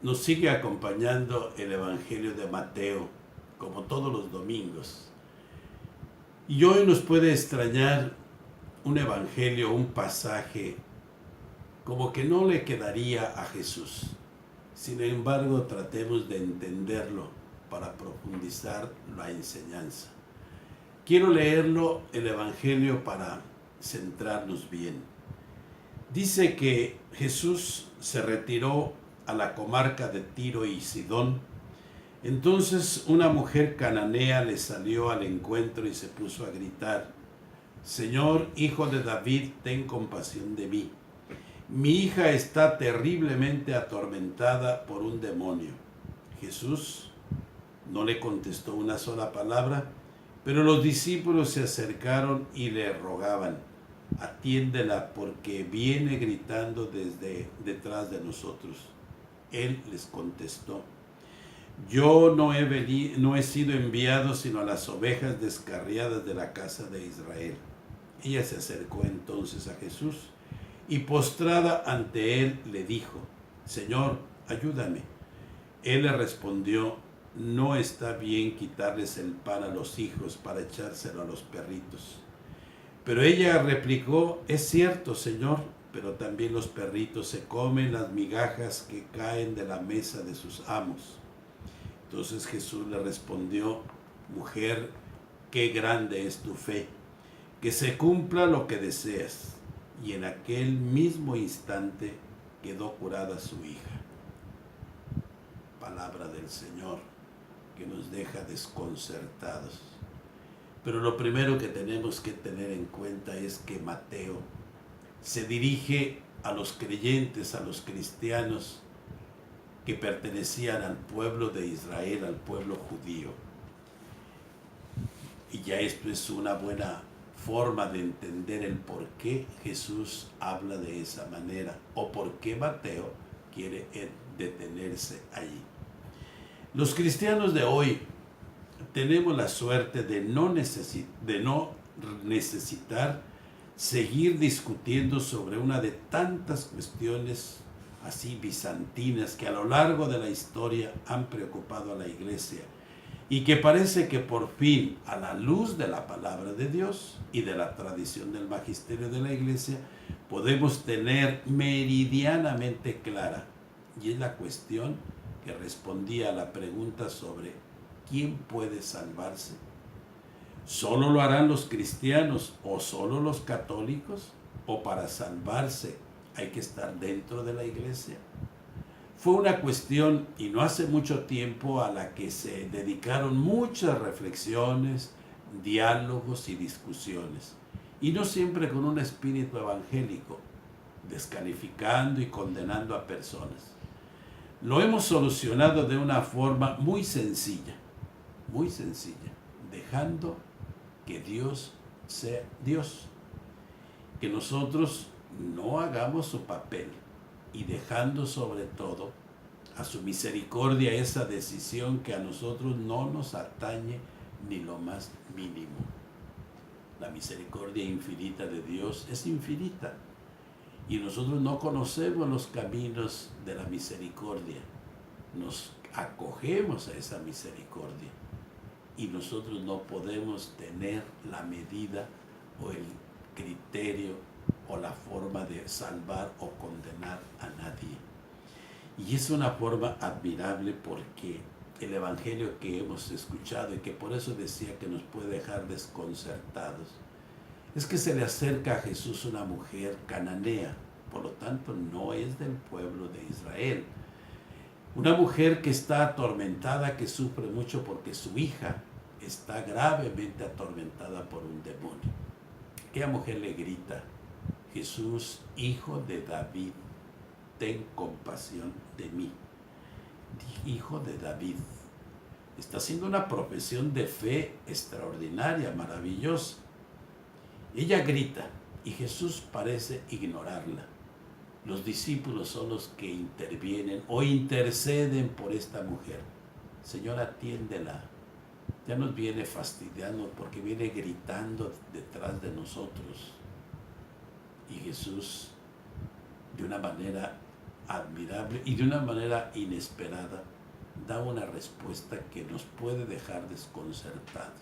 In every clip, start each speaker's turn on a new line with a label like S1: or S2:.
S1: Nos sigue acompañando el Evangelio de Mateo, como todos los domingos. Y hoy nos puede extrañar un evangelio, un pasaje, como que no le quedaría a Jesús. Sin embargo, tratemos de entenderlo para profundizar la enseñanza. Quiero leerlo, el evangelio, para centrarnos bien. Dice que Jesús se retiró a la comarca de Tiro y Sidón. Entonces una mujer cananea le salió al encuentro y se puso a gritar: Señor, hijo de David, ten compasión de mí. Mi hija está terriblemente atormentada por un demonio. Jesús no le contestó una sola palabra, pero los discípulos se acercaron y le rogaban: atiéndela porque viene gritando desde detrás de nosotros. Él les contestó: yo no he sido enviado sino a las ovejas descarriadas de la casa de Israel. Ella se acercó entonces a Jesús y postrada ante él le dijo: Señor, ayúdame. Él le respondió: no está bien quitarles el pan a los hijos para echárselo a los perritos. Pero ella replicó: es cierto, Señor, pero también los perritos se comen las migajas que caen de la mesa de sus amos. Entonces Jesús le respondió: mujer, qué grande es tu fe, que se cumpla lo que deseas. Y en aquel mismo instante quedó curada su hija. Palabra del Señor que nos deja desconcertados. Pero lo primero que tenemos que tener en cuenta es que Mateo se dirige a los creyentes, a los cristianos que pertenecían al pueblo de Israel, al pueblo judío. Y ya esto es una buena forma de entender el por qué Jesús habla de esa manera o por qué Mateo quiere detenerse allí. Los cristianos de hoy tenemos la suerte de no necesitar seguir discutiendo sobre una de tantas cuestiones así bizantinas que a lo largo de la historia han preocupado a la iglesia y que parece que por fin, a la luz de la palabra de Dios y de la tradición del magisterio de la iglesia, podemos tener meridianamente clara. Y es la cuestión que respondía a la pregunta sobre ¿quién puede salvarse? ¿Solo lo harán los cristianos o solo los católicos? ¿O para salvarse hay que estar dentro de la iglesia? Fue una cuestión, y no hace mucho tiempo, a la que se dedicaron muchas reflexiones, diálogos y discusiones, y no siempre con un espíritu evangélico, descalificando y condenando a personas. Lo hemos solucionado de una forma muy sencilla, dejando que Dios sea Dios, que nosotros no hagamos su papel y dejando sobre todo a su misericordia esa decisión que a nosotros no nos atañe ni lo más mínimo. La misericordia infinita de Dios es infinita y nosotros no conocemos los caminos de la misericordia. Nos acogemos a esa misericordia y nosotros no podemos tener la medida o el criterio o la forma de salvar o condenar a nadie. Y es una forma admirable porque el evangelio que hemos escuchado y que por eso decía que nos puede dejar desconcertados, es que se le acerca a Jesús una mujer cananea, por lo tanto no es del pueblo de Israel. Una mujer que está atormentada, que sufre mucho porque su hija está gravemente atormentada por un demonio. Aquella mujer le grita: Jesús, hijo de David, ten compasión de mí. Hijo de David. Está haciendo una profesión de fe extraordinaria, maravillosa. Ella grita y Jesús parece ignorarla. Los discípulos son los que intervienen o interceden por esta mujer. Señor, atiéndela. Ya nos viene fastidiando porque viene gritando detrás de nosotros. Y Jesús, de una manera admirable y de una manera inesperada da una respuesta que nos puede dejar desconcertados.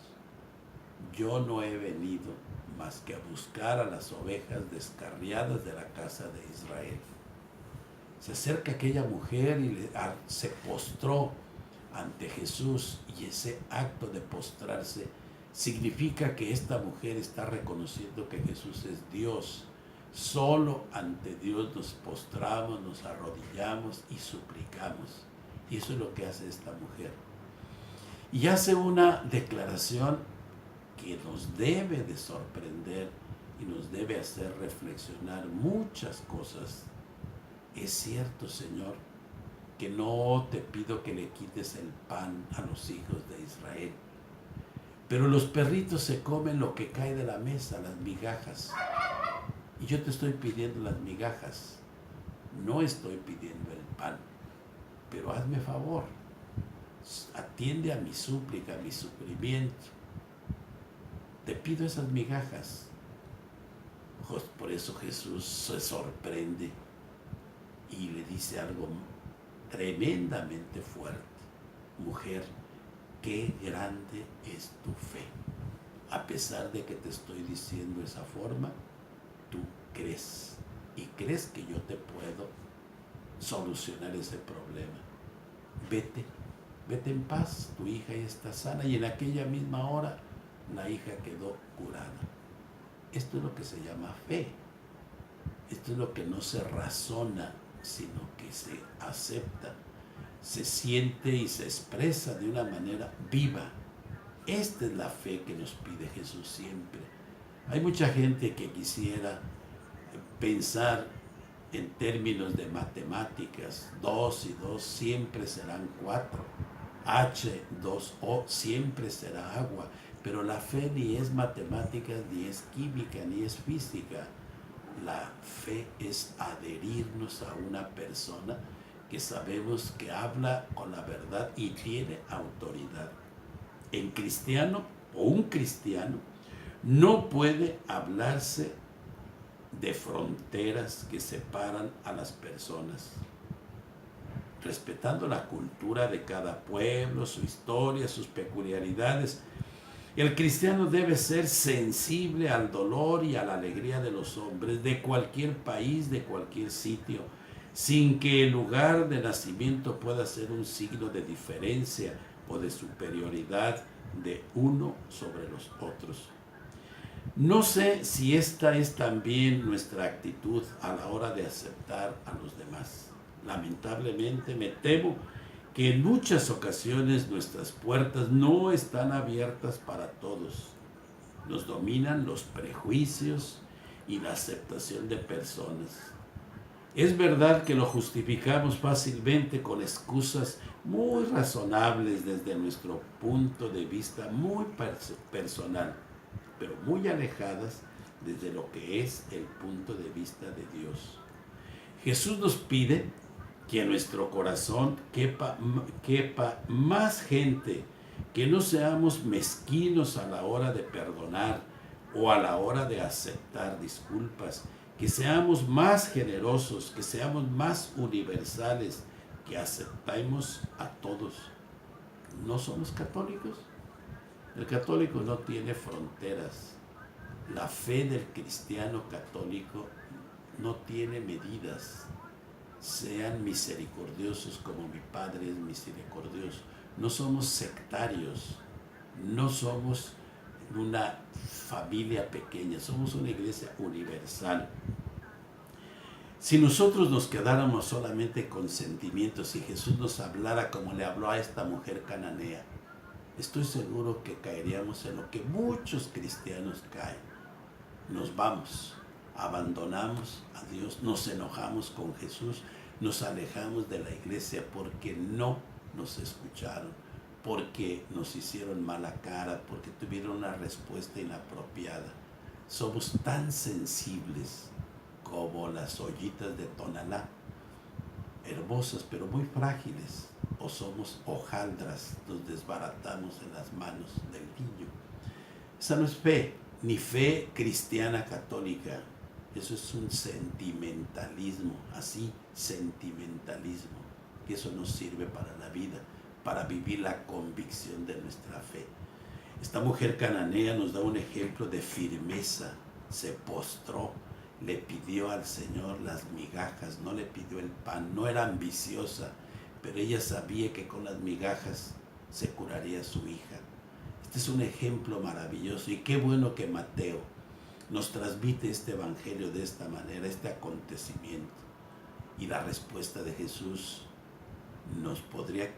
S1: Yo no he venido más que a buscar a las ovejas descarriadas de la casa de Israel. Se acerca aquella mujer y se postró ante Jesús, y ese acto de postrarse significa que esta mujer está reconociendo que Jesús es Dios. Solo ante Dios nos postramos, nos arrodillamos y suplicamos. Y eso es lo que hace esta mujer. Y hace una declaración que nos debe de sorprender y nos debe hacer reflexionar muchas cosas. Es cierto, Señor, que no te pido que le quites el pan a los hijos de Israel, pero los perritos se comen lo que cae de la mesa, las migajas. Y yo te estoy pidiendo las migajas, no estoy pidiendo el pan. Pero hazme favor, atiende a mi súplica, a mi sufrimiento. Te pido esas migajas. Por eso Jesús se sorprende y le dice algo tremendamente fuerte. Mujer, qué grande es tu fe. A pesar de que te estoy diciendo esa forma, tú crees y crees que yo te puedo solucionar ese problema. Vete en paz, tu hija ya está sana. Y en aquella misma hora la hija quedó curada. Esto es lo que se llama fe. Esto es lo que no se razona, sino que se acepta, se siente y se expresa de una manera viva. Esta es la fe que nos pide Jesús siempre. Hay mucha gente que quisiera pensar en términos de matemáticas. 2 y 2 siempre serán 4. H2O siempre será agua. Pero la fe ni es matemáticas, ni es química, ni es física. La fe es adherirnos a una persona que sabemos que habla con la verdad y tiene autoridad. En cristiano o un cristiano no puede hablarse de fronteras que separan a las personas, respetando la cultura de cada pueblo, su historia, sus peculiaridades. El cristiano debe ser sensible al dolor y a la alegría de los hombres de cualquier país, de cualquier sitio, sin que el lugar de nacimiento pueda ser un signo de diferencia o de superioridad de uno sobre los otros. No sé si esta es también nuestra actitud a la hora de aceptar a los demás. Lamentablemente me temo que en muchas ocasiones nuestras puertas no están abiertas para todos. Nos dominan los prejuicios y la aceptación de personas. Es verdad que lo justificamos fácilmente con excusas muy razonables desde nuestro punto de vista muy personal, pero muy alejadas desde lo que es el punto de vista de Dios. Jesús nos pide que en nuestro corazón quepa más gente, que no seamos mezquinos a la hora de perdonar o a la hora de aceptar disculpas, que seamos más generosos, que seamos más universales, que aceptemos a todos. ¿No somos católicos? El católico no tiene fronteras. La fe del cristiano católico no tiene medidas. Sean misericordiosos como mi Padre es misericordioso. No somos sectarios, no somos una familia pequeña, somos una iglesia universal. Si nosotros nos quedáramos solamente con sentimientos y Jesús nos hablara como le habló a esta mujer cananea, estoy seguro que caeríamos en lo que muchos cristianos caen. Nos vamos, abandonamos a Dios, nos enojamos con Jesús, nos alejamos de la iglesia porque no nos escucharon, porque nos hicieron mala cara, porque tuvieron una respuesta inapropiada. Somos tan sensibles como las ollitas de Tonalá, hermosas pero muy frágiles, o somos hojaldras, nos desbaratamos en las manos del niño. Esa no es fe, ni fe cristiana católica. Eso es un sentimentalismo, así sentimentalismo, que eso no sirve para la vida, para vivir la convicción de nuestra fe. Esta mujer cananea nos da un ejemplo de firmeza, se postró, le pidió al Señor las migajas, no le pidió el pan, no era ambiciosa, pero ella sabía que con las migajas se curaría su hija. Este es un ejemplo maravilloso y qué bueno que Mateo nos transmite este evangelio de esta manera, este acontecimiento. Y la respuesta de Jesús nos podría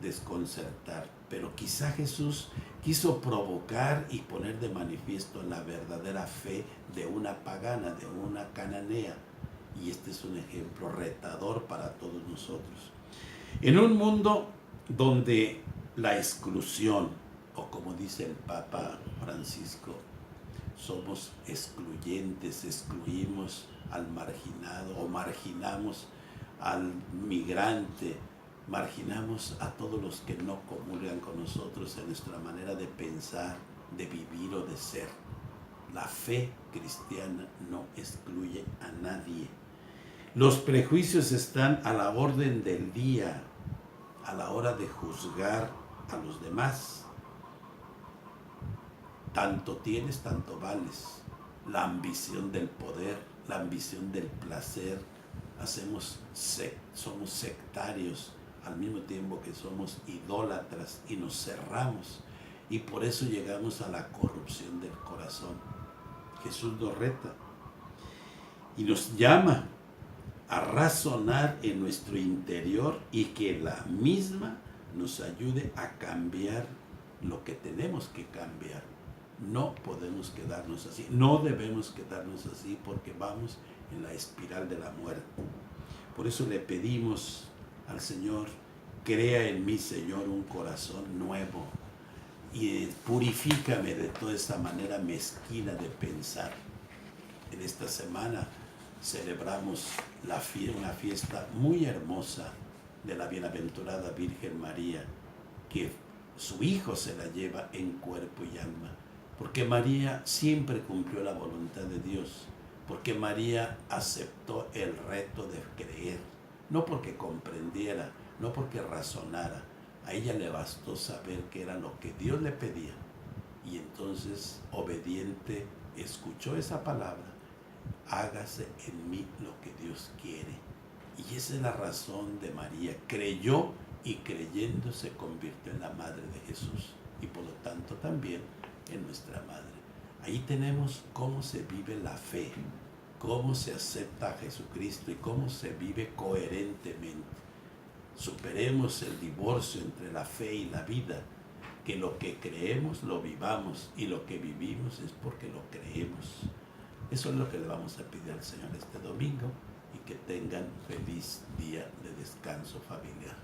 S1: desconcertar, pero quizá Jesús quiso provocar y poner de manifiesto la verdadera fe de una pagana, de una cananea. Y este es un ejemplo retador para todos nosotros. En un mundo donde la exclusión, o como dice el Papa Francisco, somos excluyentes, excluimos al marginado o marginamos al migrante, marginamos a todos los que no comulgan con nosotros en nuestra manera de pensar, de vivir o de ser. La fe cristiana no excluye a nadie. Los prejuicios están a la orden del día, a la hora de juzgar a los demás. Tanto tienes, tanto vales. La ambición del poder, la ambición del placer. Somos sectarios al mismo tiempo que somos idólatras y nos cerramos. Y por eso llegamos a la corrupción del corazón. Jesús nos reta y nos llama a razonar en nuestro interior y que la misma nos ayude a cambiar lo que tenemos que cambiar. No podemos quedarnos así, no debemos quedarnos así porque vamos en la espiral de la muerte. Por eso le pedimos al Señor, crea en mí, Señor, un corazón nuevo y purifícame de toda esa manera mezquina de pensar. En esta semana celebramos una fiesta muy hermosa de la bienaventurada Virgen María, que su Hijo se la lleva en cuerpo y alma, porque María siempre cumplió la voluntad de Dios, porque María aceptó el reto de creer, no porque comprendiera, no porque razonara, a ella le bastó saber que era lo que Dios le pedía, y entonces obediente escuchó esa palabra: hágase en mí lo que Dios quiere. Y esa es la razón de María. Creyó y creyendo se convirtió en la madre de Jesús y por lo tanto también en nuestra madre. Ahí tenemos cómo se vive la fe, cómo se acepta a Jesucristo y cómo se vive coherentemente. Superemos el divorcio entre la fe y la vida, que lo que creemos lo vivamos y lo que vivimos es porque lo creemos. Eso es lo que le vamos a pedir al Señor este domingo y que tengan feliz día de descanso familiar.